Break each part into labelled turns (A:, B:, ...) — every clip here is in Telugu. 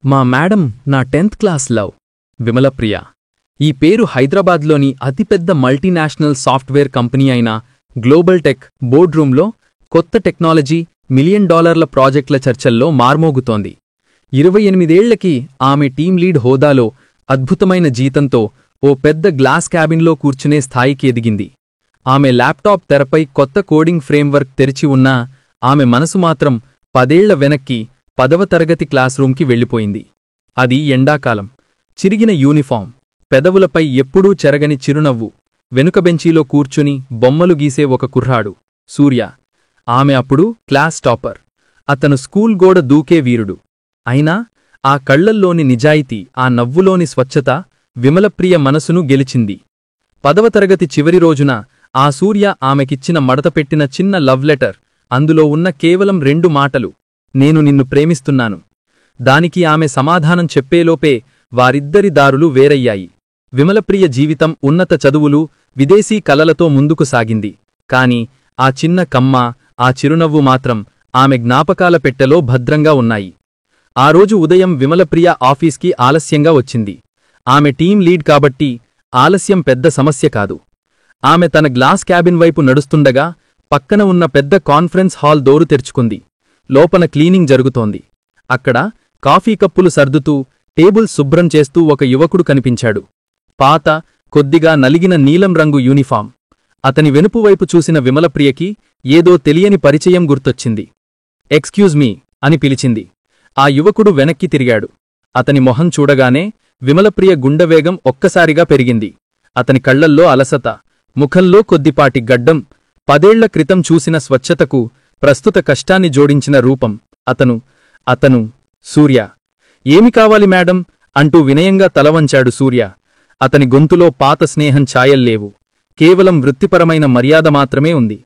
A: మా మేడం నా 10th క్లాస్ లవ్ విమలప్రియ. ఈ పేరు హైదరాబాద్లోని అతిపెద్ద మల్టీనేషనల్ సాఫ్ట్వేర్ కంపెనీ అయిన గ్లోబల్ టెక్ బోర్డ్ రూంలో కొత్త టెక్నాలజీ $1 మిలియన్ ప్రాజెక్టుల చర్చల్లో మార్మోగుతోంది. 28 ఏళ్లకి ఆమె టీం లీడ్ హోదాలో అద్భుతమైన జీతంతో ఓ పెద్ద గ్లాస్ క్యాబిన్లో కూర్చునే స్థాయికి ఎదిగింది. ఆమె ల్యాప్టాప్ తెరపై కొత్త కోడింగ్ ఫ్రేమ్వర్క్ తెరిచి ఉన్నా ఆమె మనసు మాత్రం 10 ఏళ్ల వెనక్కి 10వ తరగతి క్లాస్ రూంకి వెళ్ళిపోయింది. అది ఎండాకాలం. చిరిగిన యూనిఫాం, పెదవులపై ఎప్పుడూ చెరగని చిరునవ్వు, వెనుక బెంచీలో కూర్చుని బొమ్మలు గీసే ఒక కుర్రాడు సూర్య. ఆమె అప్పుడు క్లాస్ టాపర్. అతను స్కూల్ గోడ దూకే వీరుడు. అయినా ఆ కళ్లల్లోని నిజాయితీ, ఆ నవ్వులోని స్వచ్ఛత విమలప్రియ మనసును గెలిచింది. 10వ తరగతి చివరి రోజున ఆ సూర్య ఆమెకిచ్చిన మడతపెట్టిన చిన్న లవ్ లెటర్, అందులో ఉన్న కేవలం 2 మాటలు, నేను నిన్ను ప్రేమిస్తున్నాను. దానికి ఆమె సమాధానం చెప్పేలోపే వారిద్దరి దారులు వేరయ్యాయి. విమలప్రియ జీవితం ఉన్నత చదువులు, విదేశీ కలలతో ముందుకు సాగింది. కాని ఆ చిన్న కమ్మ, ఆ చిరునవ్వు మాత్రం ఆమె జ్ఞాపకాల పెట్టెలో భద్రంగా ఉన్నాయి. ఆ రోజు ఉదయం విమలప్రియ ఆఫీస్కి ఆలస్యంగా వచ్చింది. ఆమె టీం లీడ్ కాబట్టి ఆలస్యం పెద్ద సమస్య కాదు. ఆమె తన గ్లాస్ క్యాబిన్ వైపు నడుస్తుండగా పక్కన ఉన్న పెద్ద కాన్ఫరెన్స్ హాల్ డోరు తెరుచుకుంది. లోపల క్లీనింగ్ జరుగుతోంది. అక్కడ కాఫీ కప్పులు సర్దుతూ, టేబుల్ శుభ్రం చేస్తూ ఒక యువకుడు కనిపించాడు. పాత, కొద్దిగా నలిగిన నీలం రంగు యూనిఫాం. అతని వెనుపువైపు చూసిన విమలప్రియకి ఏదో తెలియని పరిచయం గుర్తొచ్చింది. ఎక్స్క్యూజ్ మీ అని పిలిచింది. ఆ యువకుడు వెనక్కి తిరిగాడు. అతని మొహం చూడగానే విమలప్రియ గుండెవేగం ఒక్కసారిగా పెరిగింది. అతని కళ్లల్లో అలసత, ముఖంలో కొద్దిపాటి గడ్డం, 10 ఏళ్ల క్రితం చూసిన స్వచ్ఛతకు ప్రస్తుత కష్టాన్ని జోడించిన రూపం. అతను సూర్య. ఏమి కావాలి మేడం అంటూ వినయంగా తలవంచాడు సూర్య. అతని గొంతులో పాత స్నేహం ఛాయల్లేవు. కేవలం వృత్తిపరమైన మర్యాద మాత్రమే ఉంది.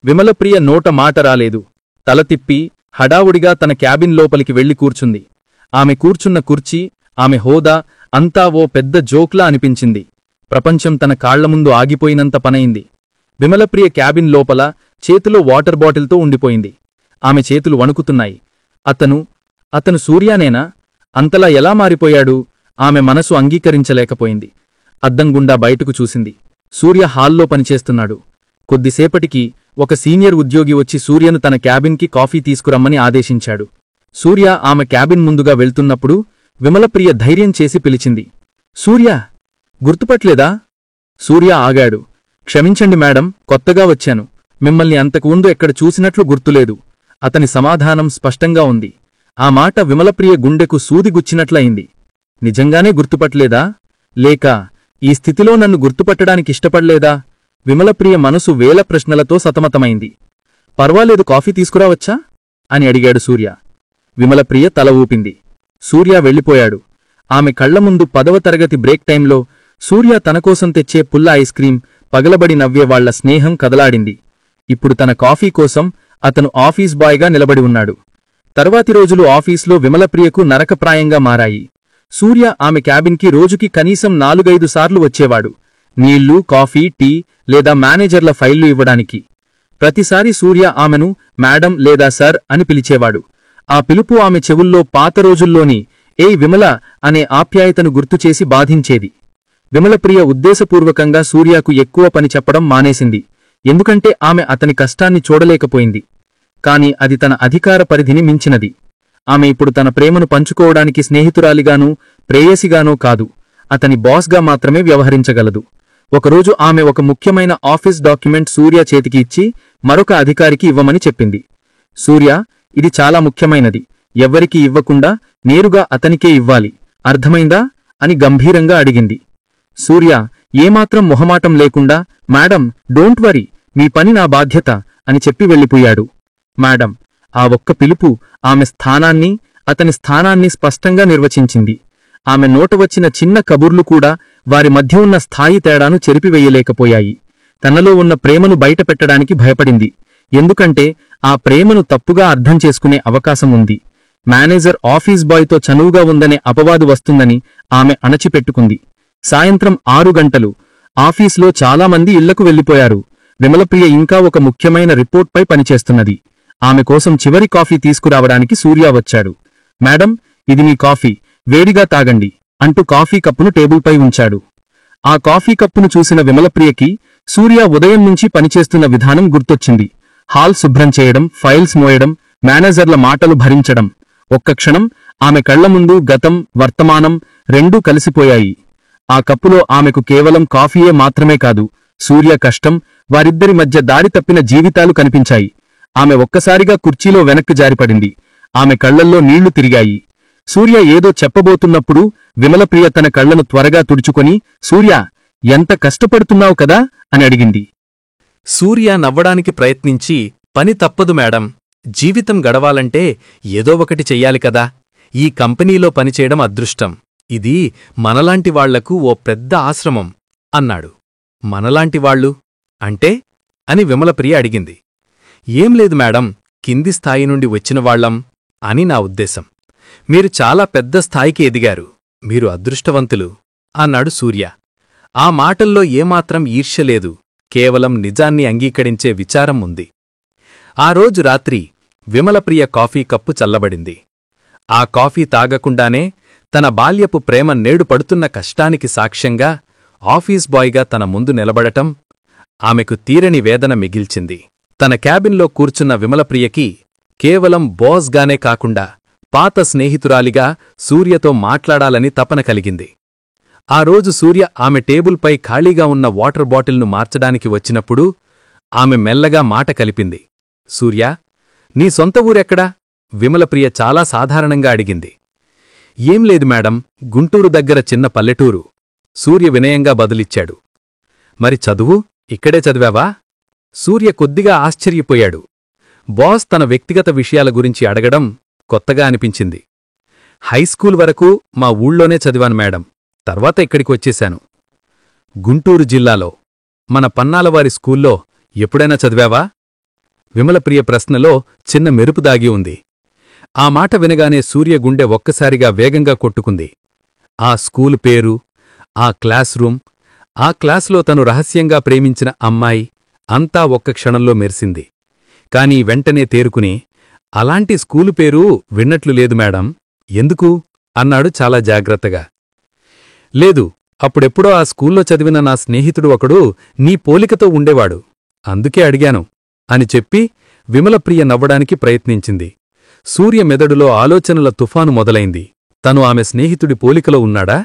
A: విమలప్రియ నోట మాట రాలేదు. తల తిప్పి హడావుడిగా తన క్యాబిన్ లోపలికి వెళ్లి కూర్చుంది. ఆమె కూర్చున్న కుర్చీ, ఆమె హోదా అంతా ఓ పెద్ద జోక్లా అనిపించింది. ప్రపంచం తన కాళ్లముందు ఆగిపోయినంత పనైంది. విమలప్రియ క్యాబిన్ లోపల చేతిలో వాటర్ బాటిల్తో ఉండిపోయింది. ఆమె చేతులు వణుకుతున్నాయి. అతను సూర్యానేనా? అంతలా ఎలా మారిపోయాడు? ఆమె మనసు అంగీకరించలేకపోయింది. అద్దంగుండా బయటకు చూసింది. సూర్య హాల్లో పనిచేస్తున్నాడు. కొద్దిసేపటికి ఒక సీనియర్ ఉద్యోగి వచ్చి సూర్యను తన క్యాబిన్కి కాఫీ తీసుకురమ్మని ఆదేశించాడు. సూర్య ఆమె క్యాబిన్ ముందుగా వెళ్తున్నప్పుడు విమలప్రియ ధైర్యం చేసి పిలిచింది. సూర్య, గుర్తుపట్లేదా? సూర్య ఆగాడు. క్షమించండి మేడం, కొత్తగా వచ్చాను. మిమ్మల్ని అంతకుముందు ఎక్కడ చూసినట్లు గుర్తులేదు. అతని సమాధానం స్పష్టంగా ఉంది. ఆ మాట విమలప్రియ గుండెకు సూదిగుచ్చినట్లయింది. నిజంగానే గుర్తుపట్లేదా? లేక ఈ స్థితిలో నన్ను గుర్తుపట్టడానికిష్టపడలేదా? విమలప్రియ మనసు వేల ప్రశ్నలతో సతమతమైంది. పర్వాలేదు, కాఫీ తీసుకురావచ్చా అని అడిగాడు సూర్య. విమలప్రియ తల ఊపింది. సూర్య వెళ్ళిపోయాడు. ఆమె కళ్లముందు 10వ తరగతి బ్రేక్ టైంలో సూర్య తనకోసం తెచ్చే పుల్ల ఐస్ క్రీం, పగలబడి నవ్వే వాళ్ల స్నేహం కదలాడింది. ఇప్పుడు తన కాఫీ కోసం అతను ఆఫీస్ బాయ్గా నిలబడి ఉన్నాడు. తర్వాతి రోజులు ఆఫీస్లో విమలప్రియకు నరకప్రాయంగా మారాయి. సూర్య ఆమె క్యాబిన్కి రోజుకి కనీసం 4-5 సార్లు వచ్చేవాడు. నీళ్లు, కాఫీ, టీ లేదా మేనేజర్ల ఫైళ్లు ఇవ్వడానికి. ప్రతిసారి సూర్య ఆమెను మేడం లేదా సర్ అని పిలిచేవాడు. ఆ పిలుపు ఆమె చెవుల్లో పాత రోజుల్లోని ఏయ్ విమల అనే ఆప్యాయతను గుర్తుచేసి బాధించేది. విమలప్రియ ఉద్దేశపూర్వకంగా సూర్యకు ఎక్కువ పని చెప్పడం మానేసింది. ఎందుకంటే ఆమె అతని కష్టాన్ని చూడలేకపోయింది. కాని అది తన అధికార పరిధిని మించినది. ఆమె ఇప్పుడు తన ప్రేమను పంచుకోవడానికి స్నేహితురాలిగానూ ప్రేయసిగానూ కాదు, అతని బాస్గా మాత్రమే వ్యవహరించగలదు. ఒకరోజు ఆమె ఒక ముఖ్యమైన ఆఫీస్ డాక్యుమెంట్ సూర్య చేతికి ఇచ్చి మరొక అధికారికి ఇవ్వమని చెప్పింది. సూర్య, ఇది చాలా ముఖ్యమైనది. ఎవ్వరికీ ఇవ్వకుండా నేరుగా అతనికే ఇవ్వాలి, అర్థమైందా అని గంభీరంగా అడిగింది. సూర్య ఏమాత్రం మొహమాటం లేకుండా మేడం, డోంట్ వరీ, మీ పని నా బాధ్యత అని చెప్పి వెళ్ళిపోయాడు. మేడం, ఆ ఒక్క పిలుపు ఆమె స్థానాన్ని, అతని స్థానాన్ని స్పష్టంగా నిర్వచించింది. ఆమె నోట వచ్చిన చిన్న కబుర్లు కూడా వారి మధ్య ఉన్న స్థాయి తేడాను చెరిపివేయలేకపోయాయి. తనలో ఉన్న ప్రేమను బయటపెట్టడానికి భయపడింది. ఎందుకంటే ఆ ప్రేమను తప్పుగా అర్థం చేసుకునే అవకాశం ఉంది. మేనేజర్ ఆఫీస్ బాయ్తో చనువుగా ఉందనే అపవాదు వస్తుందని ఆమె అణచిపెట్టుకుంది. సాయంత్రం 6 గంటలు. ఆఫీస్లో చాలామంది ఇళ్లకు వెళ్లిపోయారు. విమలప్రియ ఇంకా ఒక ముఖ్యమైన రిపోర్ట్పై పనిచేస్తున్నది. ఆమె కోసం చివరి కాఫీ తీసుకురావడానికి సూర్య వచ్చాడు. మేడం, ఇది మీ కాఫీ,
B: వేడిగా తాగండి అంటూ కాఫీ కప్పును టేబుల్పై ఉంచాడు. ఆ కాఫీ కప్పును చూసిన విమలప్రియకి సూర్య ఉదయం నుంచి పనిచేస్తున్న విధానం గుర్తొచ్చింది. హాల్ శుభ్రం చేయడం, ఫైల్స్ మోయడం, మేనేజర్ల మాటలు భరించడం. ఒక్క క్షణం ఆమె కళ్ల ముందు గతం, వర్తమానం రెండూ కలిసిపోయాయి. ఆ కప్పులో ఆమెకు కేవలం కాఫీయే మాత్రమే కాదు, సూర్య కష్టం, వారిద్దరి మధ్య దారి తప్పిన జీవితాలు కనిపించాయి. ఆమె ఒక్కసారిగా కుర్చీలో వెనక్కి జారిపడింది. ఆమె కళ్లల్లో నీళ్లు తిరిగాయి. సూర్య ఏదో చెప్పబోతున్నప్పుడు విమలప్రియ తన కళ్లను త్వరగా తుడుచుకొని, సూర్యా, ఎంత కష్టపడుతున్నావు కదా అని అడిగింది.
A: సూర్య నవ్వడానికి ప్రయత్నించి, పని తప్పదు మేడం, జీవితం గడవాలంటే ఏదో ఒకటి చెయ్యాలి కదా. ఈ కంపెనీలో పనిచేయడం అదృష్టం. ఇది మనలాంటి వాళ్లకు ఓ పెద్ద ఆశ్రమం అన్నాడు. మనలాంటివాళ్లు అంటే అని విమలప్రియ అడిగింది. ఏం లేదు మేడం, కింది స్థాయి నుండి వచ్చినవాళ్లం అని నా ఉద్దేశం. మీరు చాలా పెద్ద స్థాయికి ఎదిగారు, మీరు అదృష్టవంతులు అన్నాడు సూర్య. ఆ మాటల్లో ఏమాత్రం ఈర్ష్యలేదు, కేవలం నిజాన్ని అంగీకరించే విచారం ఉంది. ఆ రోజు రాత్రి విమలప్రియ కాఫీ కప్పు చల్లబడింది. ఆ కాఫీ తాగకుండానే తన బాల్యపు ప్రేమ నేడు పడుతున్న కష్టానికి సాక్ష్యంగా ఆఫీస్ బాయ్గా తన ముందు నిలబడటం ఆమెకు తీరని వేదన మిగిల్చింది. తన క్యాబిన్లో కూర్చున్న విమలప్రియకి కేవలం బాస్గానే కాకుండా పాత స్నేహితురాలిగా సూర్యతో మాట్లాడాలని తపన కలిగింది. ఆ రోజు సూర్య ఆమె టేబుల్పై ఖాళీగా ఉన్న వాటర్ బాటిల్ను మార్చడానికి వచ్చినప్పుడు ఆమె మెల్లగా మాట కలిపింది. సూర్యా, నీ సొంత ఊరెక్కడా? విమలప్రియ చాలా సాధారణంగా అడిగింది. ఏం లేదు మేడం, గుంటూరు దగ్గర చిన్న పల్లెటూరు. సూర్య వినయంగా బదులిచ్చాడు. మరి చదువు ఇక్కడే చదివావా? సూర్య కొద్దిగా ఆశ్చర్యపోయాడు. బాస్ తన వ్యక్తిగత విషయాల గురించి అడగడం కొత్తగా అనిపించింది. హైస్కూల్ వరకు మా ఊళ్ళోనే చదివాను మేడం, తర్వాత ఇక్కడికి వచ్చేశాను. గుంటూరు జిల్లాలో మన పన్నాలవారి స్కూల్లో ఎప్పుడైనా చదివావా? విమలప్రియ ప్రశ్నలో చిన్న మెరుపు దాగి ఉంది. ఆ మాట వినగానే సూర్య గుండె ఒక్కసారిగా వేగంగా కొట్టుకుంది. ఆ స్కూలు పేరు, ఆ క్లాస్ రూమ్, ఆ క్లాసులో తను రహస్యంగా ప్రేమించిన అమ్మాయి అంతా ఒక్క క్షణంలో మెరిసింది. కాని వెంటనే తేరుకుని, అలాంటి స్కూలు పేరు విన్నట్లు లేదు మేడం. ఎందుకు అన్నాడు చాలా జాగ్రత్తగా. లేదు, అప్పుడెప్పుడో ఆ స్కూల్లో చదివిన నా స్నేహితుడు ఒకడు నీ పోలికతో ఉండేవాడు, అందుకే అడిగాను అని చెప్పి విమలప్రియ నవ్వడానికి ప్రయత్నించింది. సూర్య మెదడులో ఆలోచనల తుఫాను మొదలైంది. తను ఆమె స్నేహితుడి పోలికలో ఉన్నాడా?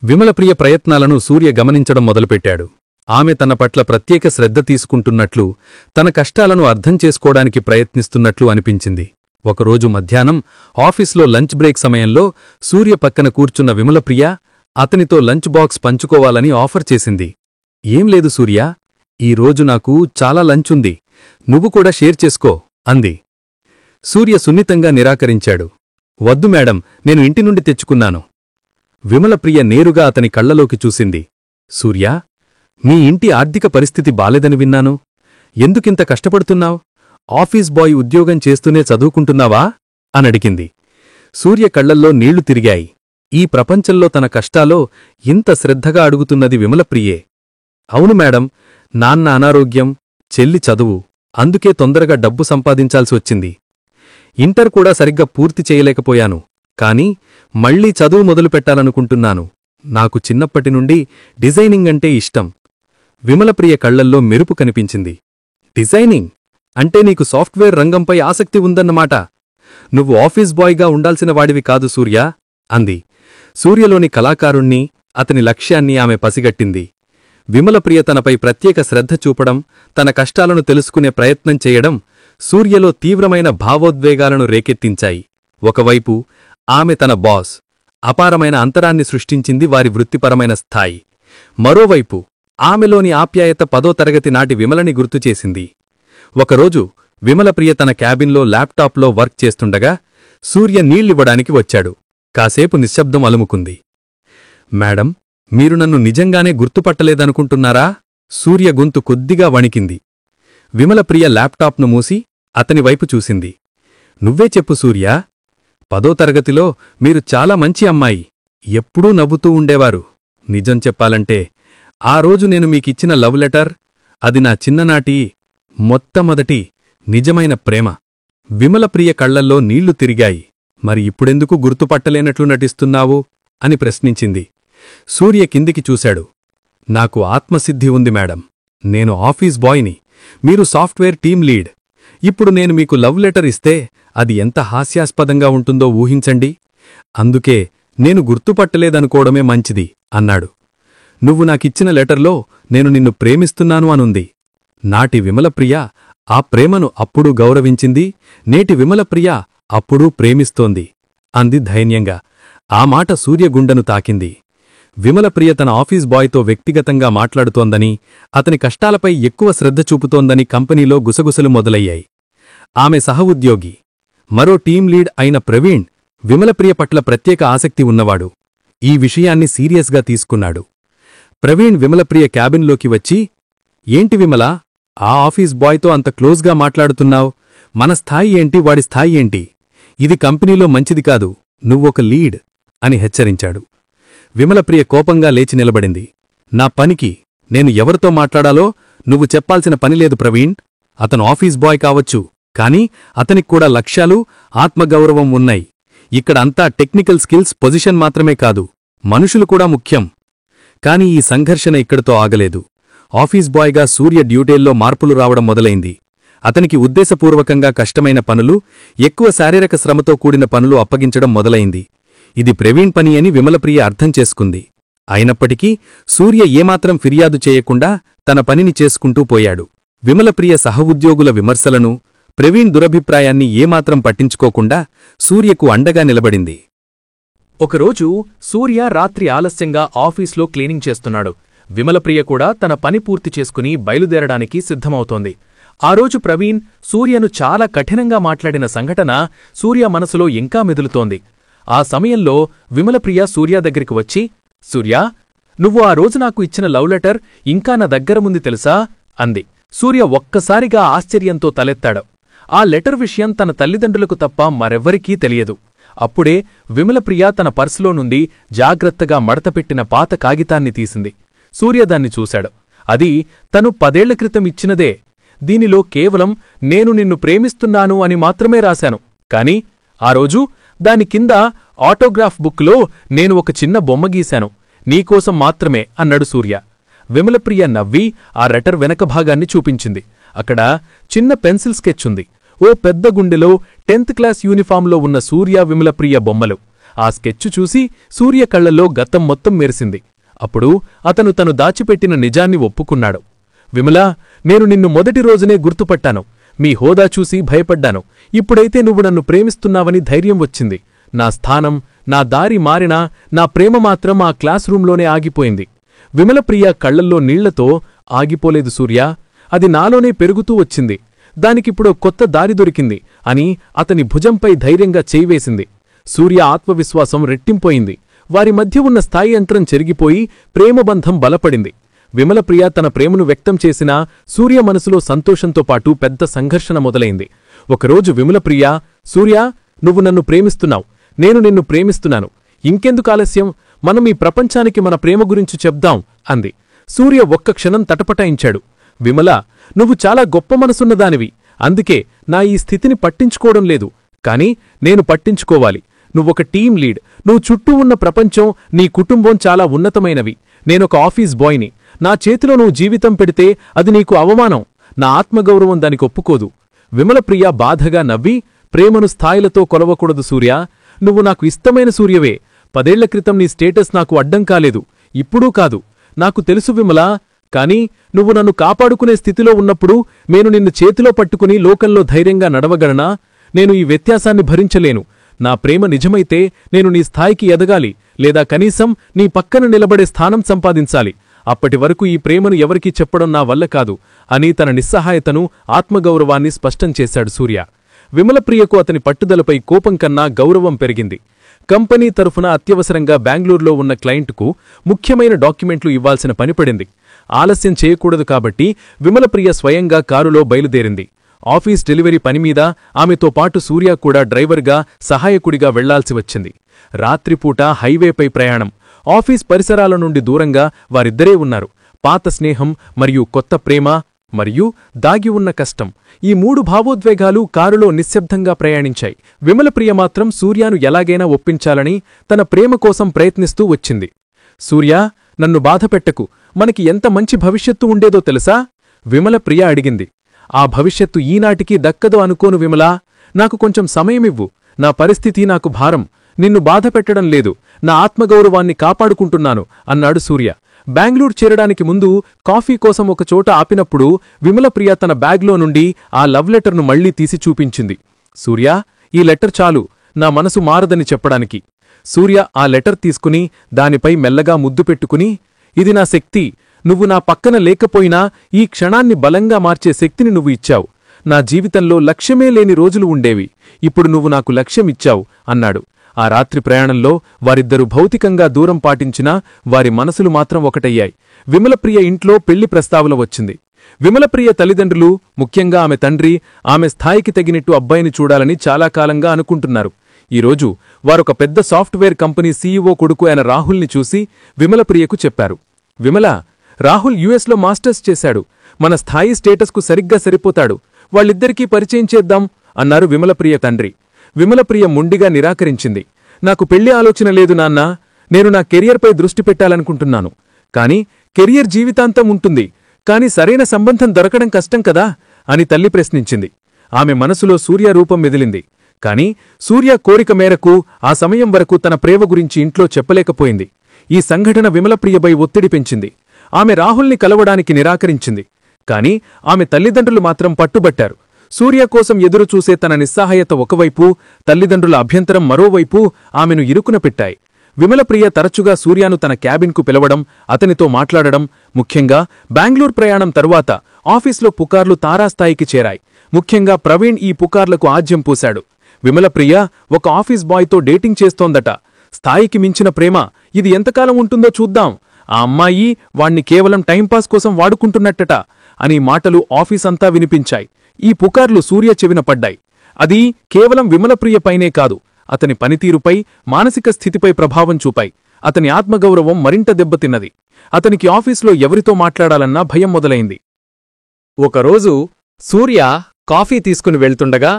A: విమలప్రియ ప్రయత్నాలను సూర్య గమనించడం మొదలుపెట్టాడు. ఆమె తన పట్ల ప్రత్యేక శ్రద్ధ తీసుకుంటున్నట్లు, తన కష్టాలను అర్థం చేసుకోవడానికి ప్రయత్నిస్తున్నట్లు అనిపించింది. ఒకరోజు మధ్యాహ్నం ఆఫీస్లో లంచ్ బ్రేక్ సమయంలో సూర్య పక్కన కూర్చున్న విమలప్రియ అతనితో లంచ్ బాక్స్ పంచుకోవాలని ఆఫర్ చేసింది. ఏం లేదు సూర్యా, ఈరోజు నాకు చాలా లంచుంది, నువ్వు కూడా షేర్ చేసుకో అంది. సూర్య సున్నితంగా నిరాకరించాడు. వద్దు మేడం, నేను ఇంటి నుండి తెచ్చుకున్నాను. విమలప్రియ నేరుగా అతని కళ్లలోకి చూసింది. సూర్యా, మీ ఇంటి ఆర్థిక పరిస్థితి బాలేదని విన్నాను. ఎందుకింత కష్టపడుతున్నావ్? ఆఫీస్ బాయ్ ఉద్యోగం చేస్తూనే చదువుకుంటున్నావా అనడిగింది. సూర్య కళ్లల్లో నీళ్లు తిరిగాయి. ఈ ప్రపంచంలో తన కష్టాలో ఇంత శ్రద్ధగా అడుగుతున్నది విమలప్రియే. అవును మేడం, నాన్న అనారోగ్యం, చెల్లి చదువు, అందుకే తొందరగా డబ్బు సంపాదించాల్సి వచ్చింది. ఇంటర్ కూడా సరిగ్గా పూర్తి చేయలేకపోయాను, కాని మళ్లీ చదువు మొదలుపెట్టాలనుకుంటున్నాను. నాకు చిన్నప్పటినుండి డిజైనింగ్ అంటే ఇష్టం. విమలప్రియ కళ్లల్లో మెరుపు కనిపించింది. డిజైనింగ్ అంటే నీకు సాఫ్ట్వేర్ రంగంపై ఆసక్తి ఉందన్నమాట. నువ్వు ఆఫీస్ బాయ్గా ఉండాల్సిన వాడివి కాదు సూర్యా అంది. సూర్యలోని కళాకారుణ్ణి, అతని లక్ష్యాన్ని ఆమె పసిగట్టింది. విమలప్రియ తనపై ప్రత్యేక శ్రద్ధ చూపడం, తన కష్టాలను తెలుసుకునే ప్రయత్నం చేయడం సూర్యలో తీవ్రమైన భావోద్వేగాలను రేకెత్తించాయి. ఒకవైపు ఆమె తన బాస్, అపారమైన అంతరాన్ని సృష్టించింది వారి వృత్తిపరమైన స్థాయి. మరోవైపు ఆమెలోని ఆప్యాయత 10వ తరగతి నాటి విమలని గుర్తుచేసింది. ఒకరోజు విమలప్రియ తన క్యాబిన్లో ల్యాప్టాప్లో వర్క్ చేస్తుండగా సూర్య నీళ్ళివ్వడానికి వచ్చాడు. కాసేపు నిశ్శబ్దం అలుముకుంది. మేడం, మీరు నన్ను నిజంగానే గుర్తుపట్టలేదనుకుంటున్నారా? సూర్య గొంతు కొద్దిగా వణికింది. విమలప్రియ ల్యాప్టాప్ను మూసి అతని వైపు చూసింది. నువ్వే చెప్పు సూర్యా, 10వ తరగతిలో మీరు చాలా మంచి అమ్మాయి, ఎప్పుడూ నవ్వుతూ ఉండేవారు. నిజం చెప్పాలంటే ఆ రోజు నేను మీకిచ్చిన లవ్ లెటర్, అది నా చిన్ననాటి మొట్టమొదటి నిజమైన ప్రేమ. విమలప్రియ కళ్లల్లో నీళ్లు తిరిగాయి.
C: మరి ఇప్పుడెందుకు గుర్తుపట్టలేనట్లు నటిస్తున్నావు అని ప్రశ్నించింది. సూర్య కిందికి చూశాడు. నాకు ఆత్మసిద్ధి ఉంది మేడం. నేను ఆఫీస్ బాయ్ని, మీరు సాఫ్ట్వేర్ టీం లీడ్. ఇప్పుడు నేను మీకు లవ్ లెటర్ ఇస్తే అది ఎంత హాస్యాస్పదంగా ఉంటుందో ఊహించండి. అందుకే నేను గుర్తుపట్టలేదనుకోవడమే మంచిది అన్నాడు. నువ్వు నాకిచ్చిన లెటర్లో నేను నిన్ను ప్రేమిస్తున్నాను అనుంది. నాటి విమలప్రియ ఆ ప్రేమను అప్పుడూ గౌరవించింది, నేటి విమలప్రియ అప్పుడూ ప్రేమిస్తోంది అంది ధైర్యంగా. ఆ మాట సూర్యగుండెను తాకింది. విమలప్రియ తన ఆఫీస్ బాయ్తో వ్యక్తిగతంగా మాట్లాడుతోందని, అతని కష్టాలపై ఎక్కువ శ్రద్ధ చూపుతోందని కంపెనీలో గుసగుసలు మొదలయ్యాయి. ఆమె సహఉద్యోగి, మరో టీం లీడ్ అయిన ప్రవీణ్ విమలప్రియ పట్ల ప్రత్యేక ఆసక్తి ఉన్నవాడు. ఈ విషయాన్ని సీరియస్గా తీసుకున్నాడు. ప్రవీణ్ విమలప్రియ క్యాబిన్లోకి వచ్చి, ఏంటి విమల, ఆ ఆఫీస్ బాయ్తో అంత క్లోజ్గా మాట్లాడుతున్నావ్? మన స్థాయి ఏంటి, వాడి స్థాయి ఏంటి? ఇది కంపెనీలో మంచిది కాదు, నువ్వొక లీడ్ అని హెచ్చరించాడు. విమలప్రియ కోపంగా లేచి నిలబడింది. నా పనికి నేను ఎవరితో మాట్లాడాలో నువ్వు చెప్పాల్సిన పనిలేదు ప్రవీణ్. అతను ఆఫీస్ బాయ్ కావచ్చు, కానీ అతనిక్కూడా లక్ష్యాలు, ఆత్మగౌరవం ఉన్నాయి. ఇక్కడ అంతా టెక్నికల్ స్కిల్స్, పొజిషన్ మాత్రమే కాదు, మనుషులు కూడా ముఖ్యం. కాని ఈ సంఘర్షణ ఇక్కడితో ఆగలేదు. ఆఫీస్ బాయ్గా సూర్య డ్యూటీల్లో మార్పులు రావడం మొదలైంది. అతనికి ఉద్దేశపూర్వకంగా కష్టమైన పనులు, ఎక్కువ శారీరక శ్రమతో కూడిన పనులు అప్పగించడం మొదలైంది. ఇది ప్రవీణ్ పని అని విమలప్రియ అర్థం చేసుకుంది. అయినప్పటికీ సూర్య ఏమాత్రం ఫిర్యాదు చేయకుండా తన పనిని చేసుకుంటూ పోయాడు. విమలప్రియ సహఉద్యోగుల విమర్శలను, ప్రవీణ్ దురభిప్రాయాన్ని ఏమాత్రం పట్టించుకోకుండా సూర్యకు అండగా నిలబడింది.
A: ఒకరోజు సూర్య రాత్రి ఆలస్యంగా ఆఫీస్లో క్లీనింగ్ చేస్తున్నాడు. విమలప్రియ కూడా తన పని పూర్తి చేసుకుని బయలుదేరడానికి సిద్ధమవుతోంది. ఆ రోజు ప్రవీణ్ సూర్యను చాలా కఠినంగా మాట్లాడిన సంఘటన సూర్య మనసులో ఇంకా మెదులుతోంది. ఆ సమయంలో విమలప్రియ సూర్య దగ్గరికి వచ్చి, సూర్యా, నువ్వు ఆ రోజు నాకు ఇచ్చిన లవ్ లెటర్ ఇంకా నా దగ్గరముంది తెలుసా అంది. సూర్య ఒక్కసారిగా ఆశ్చర్యంతో తలెత్తాడు. ఆ లెటర్ విషయం తన తల్లిదండ్రులకు తప్ప మరెవ్వరికీ తెలియదు. అప్పుడే విమలప్రియ తన పర్సులో నుండి జాగ్రత్తగా మడతపెట్టిన పాత కాగితాన్ని తీసింది. సూర్య దాన్ని చూశాడు. అది తను 10 ఏళ్ల క్రితం ఇచ్చినదే. దీనిలో కేవలం నేను నిన్ను ప్రేమిస్తున్నాను అని మాత్రమే రాశాను. కాని ఆ రోజు దాని కింద ఆటోగ్రాఫ్ బుక్లో నేను ఒక చిన్న బొమ్మ గీశాను, నీకోసం మాత్రమే అన్నాడు సూర్య. విమలప్రియ నవ్వి ఆ లెటర్ వెనక భాగాన్ని చూపించింది. అక్కడ చిన్న పెన్సిల్ స్కెచ్ ఉంది. ఓ పెద్ద గుండెలో 10th క్లాస్ యూనిఫాంలో ఉన్న సూర్య, విమలప్రియ బొమ్మలు. ఆ స్కెచ్ చూసి సూర్య కళ్లలో గతం మొత్తం మెరిసింది. అప్పుడు అతను తను దాచిపెట్టిన నిజాన్ని ఒప్పుకున్నాడు. విమలా, నేను నిన్ను మొదటి రోజునే గుర్తుపట్టాను. మీ హోదా చూసి భయపడ్డాను. ఇప్పుడైతే నువ్వు నన్ను ప్రేమిస్తున్నావని ధైర్యం వచ్చింది. నా స్థానం, నా దారి మారినా నా ప్రేమ మాత్రం ఆ క్లాస్ రూంలోనే ఆగిపోయింది. విమలప్రియ కళ్లల్లో నీళ్లతో, ఆగిపోలేదు సూర్య, అది నాలోనే పెరుగుతూ వచ్చింది. దానికిప్పుడు కొత్త దారి దొరికింది అని అతని భుజంపై ధైర్యంగా చేయివేసింది. సూర్య ఆత్మవిశ్వాసం రెట్టింపోయింది. వారి మధ్య ఉన్న స్థాయి అంతరం చెరిగిపోయి ప్రేమబంధం బలపడింది. విమలప్రియ తన ప్రేమను వ్యక్తం చేసినా సూర్య మనసులో సంతోషంతో పాటు పెద్ద సంఘర్షణ మొదలైంది. ఒకరోజు విమలప్రియ, సూర్యా, నువ్వు నన్ను ప్రేమిస్తున్నావు, నేను నిన్ను ప్రేమిస్తున్నాను. ఇంకెందుకు ఆలస్యం, మనం ఈ ప్రపంచానికి మన ప్రేమ గురించి చెప్దాం అంది. సూర్య ఒక్క క్షణం తటపటాయించాడు. విమలా, నువ్వు చాలా గొప్ప మనసున్నదానివి. అందుకే నా ఈ స్థితిని పట్టించుకోవడం లేదు. కాని నేను పట్టించుకోవాలి. నువ్వొక టీం లీడ్. నువ్వు చుట్టూ ఉన్న ప్రపంచం, నీ కుటుంబం చాలా ఉన్నతమైనవి. నేనొక ఆఫీస్ బాయ్ని. నా చేతిలో నువ్వు జీవితం పెడితే అది నీకు అవమానం. నా ఆత్మగౌరవం దానికి ఒప్పుకోదు. విమలప్రియ బాధగా నవ్వి, ప్రేమను స్థాయిలతో కొలవకూడదు సూర్యా. నువ్వు నాకు ఇష్టమైన సూర్యవే. 10 ఏళ్ల క్రితం నీ స్టేటస్ నాకు అడ్డం కాలేదు, ఇప్పుడూ కాదు. నాకు తెలుసు విమలా, కాని నువ్వు నన్ను కాపాడుకునే స్థితిలో ఉన్నప్పుడు నేను నిన్ను చేతిలో పట్టుకుని లోకంలో ధైర్యంగా నడవగలనా? నేను ఈ వ్యత్యాసాన్ని భరించలేను. నా ప్రేమ నిజమైతే నేను నీ స్థాయికి ఎదగాలి, లేదా కనీసం నీ పక్కన నిలబడే స్థానం సంపాదించాలి. అప్పటి వరకు ఈ ప్రేమను ఎవరికీ చెప్పడం నా వల్ల కాదు అని తన నిస్సహాయతను, ఆత్మగౌరవాన్ని స్పష్టం చేశాడు సూర్య. విమలప్రియకు అతని పట్టుదలపై కోపం కన్నా గౌరవం పెరిగింది. కంపెనీ తరఫున అత్యవసరంగా బెంగళూరులో ఉన్న క్లయింట్కు ముఖ్యమైన డాక్యుమెంట్లు ఇవ్వాల్సిన పనిపడింది. ఆలస్యం చేయకూడదు కాబట్టి విమలప్రియ స్వయంగా కారులో బయలుదేరింది. ఆఫీస్ డెలివరీ పనిమీద ఆమెతో పాటు సూర్య కూడా డ్రైవర్గా, సహాయకుడిగా వెళ్లాల్సి వచ్చింది. రాత్రిపూట హైవేపై ప్రయాణం. ఆఫీస్ పరిసరాల నుండి దూరంగా వారిద్దరే ఉన్నారు. పాత స్నేహం మరియు కొత్త ప్రేమ
C: మరియు దాగి ఉన్న కష్టం, ఈ 3 భావోద్వేగాలు కారులో నిశ్శబ్దంగా ప్రయాణించాయి. విమలప్రియ మాత్రం సూర్యాను ఎలాగైనా ఒప్పించాలని తన ప్రేమ కోసం ప్రయత్నిస్తూ వచ్చింది. సూర్యా, నన్ను బాధపెట్టకు, మనకి ఎంత మంచి భవిష్యత్తు ఉండేదో తెలుసా? విమలప్రియ అడిగింది. ఆ భవిష్యత్తు ఈనాటికి దక్కదో అనుకోను విమలా. నాకు కొంచెం సమయమివ్వు. నా పరిస్థితి నాకు భారం. నిన్ను బాధపెట్టడం లేదు. నా ఆత్మగౌరవాన్ని కాపాడుకుంటున్నాను అన్నాడు సూర్య. బెంగళూరు చేరడానికి ముందు కాఫీ కోసం ఒక చోట ఆపినప్పుడు విమలప్రియ తన బ్యాగ్లో నుండి ఆ లవ్ లెటర్ను మళ్లీ తీసి చూపించింది. సూర్యా, ఈ లెటర్ చాలు, నా మనసు మారదని చెప్పడానికి. సూర్య ఆ లెటర్ తీసుకుని దానిపై మెల్లగా ముద్దు పెట్టుకుని, ఇది నా శక్తి. నువ్వు నా పక్కన లేకపోయినా ఈ క్షణాన్ని బలంగా మార్చే శక్తిని నువ్వు ఇచ్చావు. నా జీవితంలో లక్ష్యమే లేని రోజులు ఉండేవి. ఇప్పుడు నువ్వు నాకు లక్ష్యం ఇచ్చావు అన్నాడు. ఆ రాత్రి ప్రయాణంలో వారిద్దరూ భౌతికంగా దూరం పాటించినా వారి మనసులు మాత్రం ఒకటయ్యాయి. విమలప్రియ ఇంట్లో పెళ్లి ప్రస్తావన వచ్చింది. విమలప్రియ తల్లిదండ్రులు, ముఖ్యంగా ఆమె తండ్రి, ఆమె స్థాయికి తగినట్టు అబ్బాయిని చూడాలని చాలా కాలంగా అనుకుంటున్నారు. ఈరోజు వారొక పెద్ద సాఫ్ట్వేర్ కంపెనీ సీఈఓ కొడుకు అయిన రాహుల్ని చూసి విమలప్రియకు చెప్పారు. విమల, రాహుల్ యుఎస్లో మాస్టర్స్ చేశాడు. మన స్థాయి స్టేటస్కు సరిగ్గా సరిపోతాడు. వాళ్ళిద్దరికీ పరిచయం చేద్దాం అన్నారు విమలప్రియ తండ్రి. విమలప్రియ మొండిగా నిరాకరించింది. నాకు పెళ్లి ఆలోచన లేదు నాన్నా. నేను నా కెరియర్పై దృష్టి పెట్టాలనుకుంటున్నాను. కాని కెరియర్ జీవితాంతం ఉంటుంది. కాని సరైన సంబంధం దొరకడం కష్టం కదా అని తల్లి ప్రశ్నించింది. ఆమె మనసులో సూర్య రూపం మెదిలింది. కాని సూర్య కోరిక మేరకు ఆ సమయం వరకు తన ప్రేమ గురించి ఇంట్లో చెప్పలేకపోయింది. ఈ సంఘటన విమలప్రియపై ఒత్తిడి పెంచింది. ఆమె రాహుల్ని కలవడానికి నిరాకరించింది. కాని ఆమె తల్లిదండ్రులు మాత్రం పట్టుబట్టారు. సూర్య కోసం ఎదురుచూసే తన నిస్సహాయత ఒకవైపు, తల్లిదండ్రుల అభ్యంతరం మరోవైపు ఆమెను ఇరుకున పెట్టాయి. విమలప్రియ తరచుగా సూర్యాను తన క్యాబిన్కు పిలవడం, అతనితో మాట్లాడడం, ముఖ్యంగా బెంగళూరు ప్రయాణం తరువాత ఆఫీస్లో పుకార్లు తారాస్థాయికి చేరాయి. ముఖ్యంగా ప్రవీణ్ ఈ పుకార్లకు ఆజ్యం పూశాడు. విమలప్రియ ఒక ఆఫీస్ బాయ్తో డేటింగ్ చేస్తోందట. స్థాయికి మించిన ప్రేమ, ఇది ఎంతకాలం ఉంటుందో చూద్దాం. ఆ అమ్మాయి వాణ్ణి కేవలం టైంపాస్ కోసం వాడుకుంటున్నట్టట అని మాటలు ఆఫీసంతా వినిపించాయి. ఈ పుకార్లు సూర్య చెవిన పడ్డాయి. అది కేవలం విమలప్రియపైనే కాదు, అతని పనితీరుపై, మానసిక స్థితిపై ప్రభావం చూపాయి. అతని ఆత్మగౌరవం మరింత దెబ్బతిన్నది. అతనికి ఆఫీస్లో ఎవరితో మాట్లాడాలన్నా భయం మొదలైంది.
A: ఒకరోజు సూర్య కాఫీ తీసుకుని వెళ్తుండగా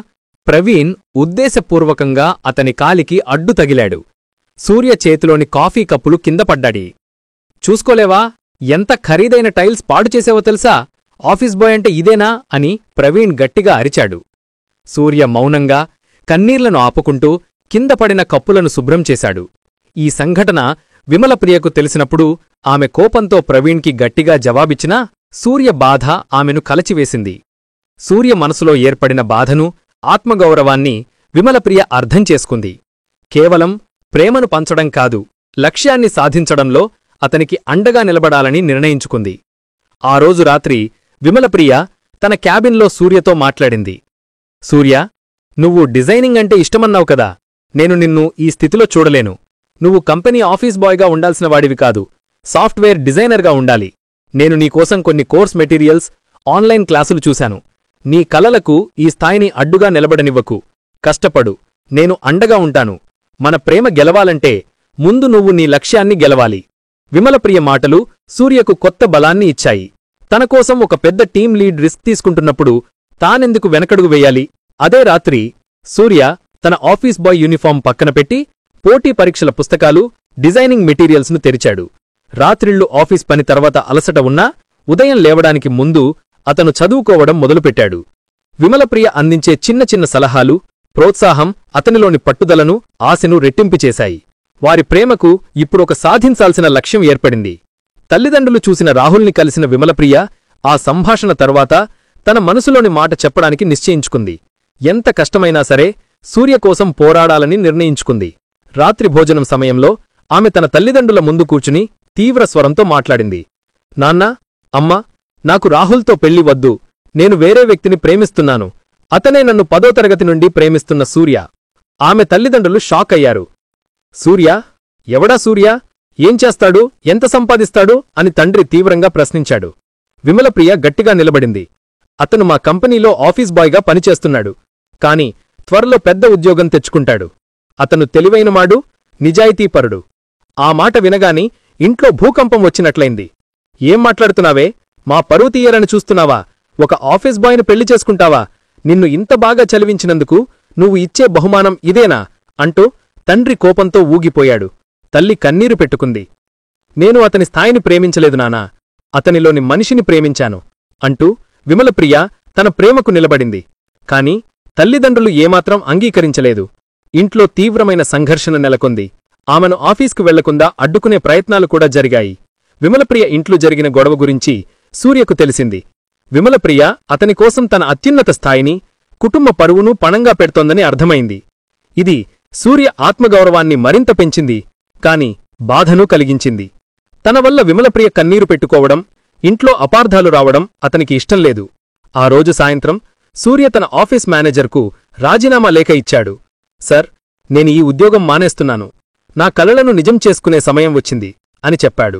A: ప్రవీణ్ ఉద్దేశపూర్వకంగా అతని కాలికి అడ్డు తగిలాడు. సూర్య చేతిలోని కాఫీ కప్పులు కింద పడ్డాయి. చూసుకోలేవా? ఎంత ఖరీదైన టైల్స్ పాడు చేసావో తెలుసా? ఆఫీస్ బాయ్ అంటే ఇదేనా అని ప్రవీణ్ గట్టిగా అరిచాడు. సూర్య మౌనంగా, కన్నీళ్లను ఆపుకుంటూ కింద పడిన కప్పులను శుభ్రం చేశాడు. ఈ సంఘటన విమలప్రియకు తెలిసినప్పుడు ఆమె కోపంతో ప్రవీణ్కి గట్టిగా జవాబిచ్చినా సూర్య బాధ ఆమెను కలచివేసింది. సూర్య మనసులో ఏర్పడిన బాధను, ఆత్మగౌరవాన్ని విమలప్రియ అర్థం చేసుకుంది. కేవలం ప్రేమను పంచడం కాదు, లక్ష్యాన్ని సాధించడంలో అతనికి అండగా నిలబడాలని నిర్ణయించుకుంది. ఆ రోజు రాత్రి విమలప్రియ తన క్యాబిన్లో సూర్యతో మాట్లాడింది. సూర్య, నువ్వు డిజైనింగ్ అంటే ఇష్టమన్నావు కదా. నేను నిన్ను ఈ స్థితిలో చూడలేను. నువ్వు కంపెనీ ఆఫీస్ బాయ్గా ఉండాల్సిన వాడివి కాదు, సాఫ్ట్వేర్ డిజైనర్గా ఉండాలి. నేను నీకోసం కొన్ని కోర్స్ మెటీరియల్స్, ఆన్లైన్ క్లాసులు చూశాను. నీ కలలకు ఈ స్థాయిని అడ్డుగా నిలబడనివ్వకు. కష్టపడు, నేను అండగా ఉంటాను. మన ప్రేమ గెలవాలంటే ముందు నువ్వు నీ లక్ష్యాన్ని గెలవాలి. విమలప్రియ మాటలు సూర్యకు కొత్త బలాన్ని ఇచ్చాయి. తనకోసం ఒక పెద్ద టీం లీడ్ రిస్క్ తీసుకుంటున్నప్పుడు తానెందుకు వెనకడుగు వేయాలి? అదే రాత్రి సూర్య తన ఆఫీస్ బాయ్ యూనిఫామ్ పక్కన పెట్టి పోటీ పరీక్షల పుస్తకాలు, డిజైనింగ్ మెటీరియల్స్ను తెరిచాడు. రాత్రిళ్లు ఆఫీస్ పని తర్వాత అలసట ఉన్నా ఉదయం లేవడానికి ముందు అతను చదువుకోవడం మొదలుపెట్టాడు. విమలప్రియ అందించే చిన్న చిన్న సలహాలు, ప్రోత్సాహం అతనిలోని పట్టుదలను, ఆశను రెట్టింపు చేశాయి. వారి ప్రేమకు ఇప్పుడొక సాధించాల్సిన లక్ష్యం ఏర్పడింది. తల్లిదండ్రులు చూసిన రాహుల్ని కలిసిన విమలప్రియ ఆ సంభాషణ తర్వాత తన మనసులోని మాట చెప్పడానికి నిశ్చయించుకుంది. ఎంత కష్టమైనా సరే సూర్య కోసం పోరాడాలని నిర్ణయించుకుంది. రాత్రి భోజనం సమయంలో ఆమె తన తల్లిదండ్రుల ముందు కూర్చుని తీవ్ర స్వరంతో మాట్లాడింది. నాన్నా, అమ్మా, నాకు రాహుల్తో పెళ్లి వద్దు. నేను వేరే వ్యక్తిని ప్రేమిస్తున్నాను. అతనే నన్ను 10వ తరగతి నుండి ప్రేమిస్తున్న సూర్య. ఆమె తల్లిదండ్రులు షాక్ అయ్యారు. సూర్య? ఎవడా సూర్య? ఏం చేస్తాడు? ఎంత సంపాదిస్తాడు? అని తండ్రి తీవ్రంగా ప్రశ్నించాడు. విమలప్రియ గట్టిగా నిలబడింది. అతను మా కంపెనీలో ఆఫీస్ బాయ్గా పనిచేస్తున్నాడు. కాని త్వరలో పెద్ద ఉద్యోగం తెచ్చుకుంటాడు. అతను తెలివైనవాడు, నిజాయితీపరుడు. ఆ మాట వినగాని ఇంట్లో భూకంపం వచ్చినట్లయింది. ఏం మాట్లాడుతున్నావే? మా పరువు తీయరని చూస్తున్నావా?
D: ఒక ఆఫీస్ బాయ్ని పెళ్లి చేసుకుంటావా? నిన్ను ఇంత బాగా చదివించినందుకు నువ్వు ఇచ్చే బహుమానం ఇదేనా? అంటూ తండ్రి కోపంతో ఊగిపోయాడు. తల్లి కన్నీరు పెట్టుకుంది. నేను అతని స్థాయిని ప్రేమించలేదు నానా, అతనిలోని మనిషిని ప్రేమించాను అంటూ విమలప్రియ తన ప్రేమకు నిలబడింది. కాని తల్లిదండ్రులు ఏమాత్రం అంగీకరించలేదు. ఇంట్లో తీవ్రమైన సంఘర్షణ నెలకొంది. ఆమెను ఆఫీస్కు వెళ్లకుండా అడ్డుకునే ప్రయత్నాలు కూడా జరిగాయి. విమలప్రియ ఇంట్లో జరిగిన గొడవ గురించి సూర్యకు తెలిసింది. విమలప్రియ అతని కోసం తన అత్యున్నత స్థాయిని, కుటుంబ పరువును పణంగా పెడుతోందని అర్థమైంది. ఇది సూర్య ఆత్మగౌరవాన్ని మరింత పెంచింది, కాని బాధను కలిగించింది. తన వల్ల విమలప్రియ కన్నీరు పెట్టుకోవడం, ఇంట్లో అపార్థాలు రావడం అతనికి ఇష్టంలేదు. ఆ రోజు సాయంత్రం సూర్య తన ఆఫీస్ మేనేజర్కు రాజీనామా లేఖ ఇచ్చాడు. సార్, నేను ఈ ఉద్యోగం మానేస్తున్నాను. నా కలలను నిజం చేసుకునే సమయం వచ్చింది అని చెప్పాడు.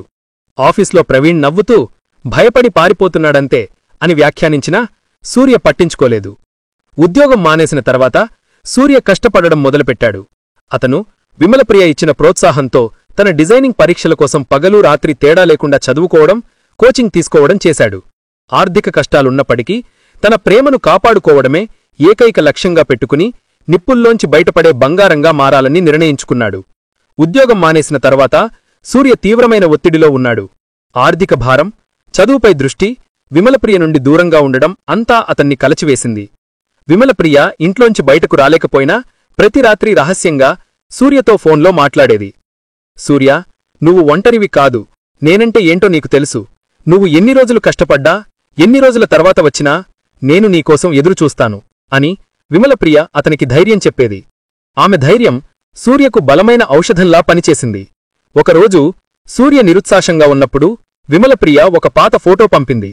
D: ఆఫీస్లో ప్రవీణ్ నవ్వుతూ భయపడి పారిపోతున్నాడంతే అని వ్యాఖ్యానించినా సూర్య పట్టించుకోలేదు. ఉద్యోగం మానేసిన తర్వాత సూర్య కష్టపడడం మొదలుపెట్టాడు. అతను విమలప్రియ ఇచ్చిన ప్రోత్సాహంతో తన డిజైనింగ్ పరీక్షల కోసం పగలు రాత్రి తేడా లేకుండా చదువుకోవడం, కోచింగ్ తీసుకోవడం చేశాడు. ఆర్థిక కష్టాలున్నప్పటికీ తన ప్రేమను కాపాడుకోవడమే ఏకైక లక్ష్యంగా పెట్టుకుని నిప్పుల్లోంచి బయటపడే బంగారంగా మారాలని నిర్ణయించుకున్నాడు. ఉద్యోగం మానేసిన తర్వాత సూర్య తీవ్రమైన ఒత్తిడిలో ఉన్నాడు. ఆర్థిక భారం, చదువుపై దృష్టి, విమలప్రియ నుండి దూరంగా ఉండడం అంతా అతన్ని కలచివేసింది. విమలప్రియ ఇంట్లోంచి బయటకు రాలేకపోయినా ప్రతి రాత్రి రహస్యంగా సూర్యతో ఫోన్లో మాట్లాడేది. సూర్యా, నువ్వు ఒంటరివి కాదు. నేనంటే ఏంటో నీకు తెలుసు. నువ్వు ఎన్ని రోజులు కష్టపడ్డా, ఎన్ని రోజుల తర్వాత వచ్చినా నేను నీకోసం ఎదురుచూస్తాను అని విమలప్రియ అతనికి ధైర్యం చెప్పేది. ఆమె ధైర్యం సూర్యకు బలమైన ఔషధంలా పనిచేసింది. ఒకరోజు సూర్య నిరుత్సాహంగా ఉన్నప్పుడు విమలప్రియ ఒక పాత ఫోటో పంపింది.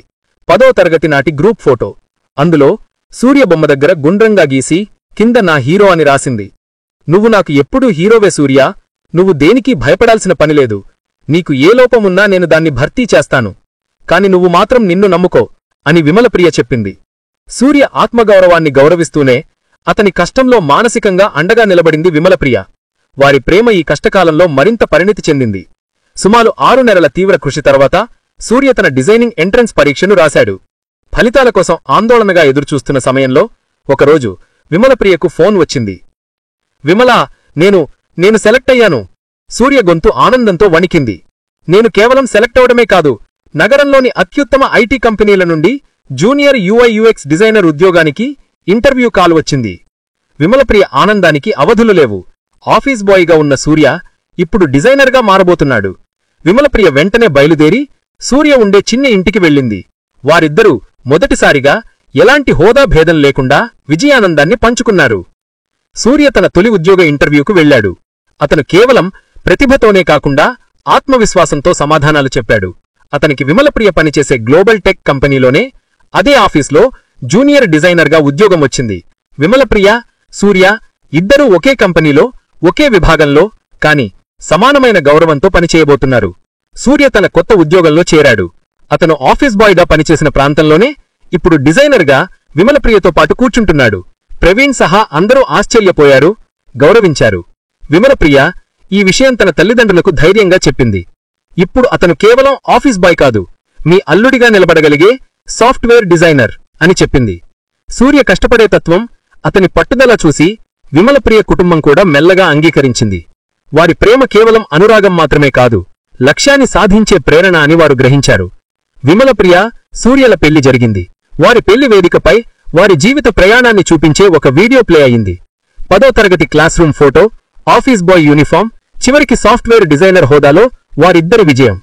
D: 10వ తరగతి నాటి గ్రూప్ ఫోటో. అందులో సూర్య బొమ్మ దగ్గర గుండ్రంగా గీసి కింద నా హీరో అని రాసింది. నువ్వు నాకు ఎప్పుడూ హీరోవే సూర్యా, నువ్వు దేనికీ భయపడాల్సిన పనిలేదు. నీకు ఏ లోపమున్నా నేను దాన్ని భర్తీ చేస్తాను. కాని నువ్వు మాత్రం నిన్ను నమ్ముకో అని విమలప్రియ చెప్పింది. సూర్య ఆత్మగౌరవాన్ని గౌరవిస్తూనే అతని కష్టంలో మానసికంగా అండగా నిలబడింది విమలప్రియ. వారి ప్రేమ ఈ కష్టకాలంలో మరింత పరిణితి చెందింది. సుమారు 6 నెలల తీవ్ర కృషి తర్వాత సూర్య తన డిజైనింగ్ ఎంట్రన్స్ పరీక్షను రాశాడు. ఫలితాల కోసం ఆందోళనగా ఎదురుచూస్తున్న సమయంలో ఒకరోజు విమలప్రియకు ఫోన్ వచ్చింది. విమలా, నేను సెలెక్ట్ అయ్యాను. సూర్య గొంతు ఆనందంతో వణికింది. నేను కేవలం సెలెక్ట్ అవడమే కాదు, నగరంలోని అత్యుత్తమ ఐటీ కంపెనీల నుండి జూనియర్ UI/UX డిజైనర్ ఉద్యోగానికి ఇంటర్వ్యూ కాల్ వచ్చింది. విమలప్రియ ఆనందానికి అవధులు లేవు. ఆఫీస్ బాయ్గా ఉన్న సూర్య ఇప్పుడు డిజైనర్గా మారబోతున్నాడు. విమలప్రియ వెంటనే బయలుదేరి సూర్య ఉండే చిన్న ఇంటికి వెళ్ళింది. వారిద్దరూ మొదటిసారిగా ఎలాంటి హోదా భేదం లేకుండా విజయానందాన్ని పంచుకున్నారు. సూర్య తన తొలి ఉద్యోగ ఇంటర్వ్యూకు వెళ్లాడు. అతను కేవలం ప్రతిభతోనే కాకుండా ఆత్మవిశ్వాసంతో సమాధానాలు చెప్పాడు. అతనికి విమలప్రియ పనిచేసే గ్లోబల్ టెక్ కంపెనీలోనే అదే ఆఫీస్లో జూనియర్ డిజైనర్గా ఉద్యోగం వచ్చింది. విమలప్రియ, సూర్య ఇద్దరూ ఒకే కంపెనీలో, ఒకే విభాగంలో, కాని సమానమైన గౌరవంతో పనిచేయబోతున్నారు. సూర్య తన కొత్త ఉద్యోగంలో చేరాడు. అతను ఆఫీస్ బాయ్గా పనిచేసిన ప్రాంతంలోనే ఇప్పుడు డిజైనర్గా విమలప్రియతో పాటు కూర్చుంటున్నాడు. ప్రవీణ్ సహా అందరూ ఆశ్చర్యపోయారు, గౌరవించారు. విమలప్రియ ఈ విషయం తన తల్లిదండ్రులకు ధైర్యంగా చెప్పింది. ఇప్పుడు అతను కేవలం ఆఫీస్ బాయ్ కాదు, మీ అల్లుడిగా నిలబడగలిగే సాఫ్ట్వేర్ డిజైనర్ అని చెప్పింది. సూర్య కష్టపడే తత్వం, అతని పట్టుదల చూసి విమలప్రియ కుటుంబం కూడా మెల్లగా అంగీకరించింది. వారి ప్రేమ కేవలం అనురాగం మాత్రమే కాదు, లక్ష్యాన్ని సాధించే ప్రేరణ అని వారు గ్రహించారు. విమలప్రియ, సూర్యల పెళ్లి జరిగింది. వారి పెళ్లి వేదికపై వారి జీవిత ప్రయాణాన్ని చూపించే ఒక వీడియో ప్లే అయింది. 10వ తరగతి class room photo, office boy uniform, చివరికి సాఫ్ట్వేర్ డిజైనర్ హోదాలో వారిద్దరి విజయం.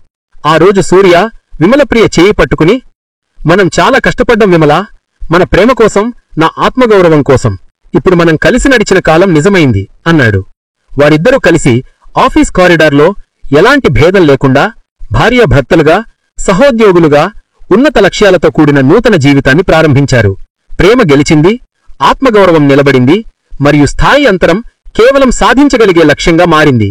D: ఆ రోజు సూర్య విమలప్రియ చేయి పట్టుకుని, మనం చాలా కష్టపడ్డం విమలా, మన ప్రేమ కోసం, నా ఆత్మగౌరవం కోసం. ఇప్పుడు మనం కలిసి నడిచిన కాలం నిజమైంది అన్నాడు. వారిద్దరూ కలిసి ఆఫీస్ కారిడార్లో ఎలాంటి భేదం లేకుండా భార్యాభర్తలుగా, సహోద్యోగులుగా ఉన్నత లక్ష్యాలతో కూడిన నూతన జీవితాన్ని ప్రారంభించారు. ప్రేమ గెలిచింది, ఆత్మగౌరవం నిలబడింది, మరియు స్థాయి అంతరం కేవలం సాధించగలిగే లక్ష్యంగా మారింది.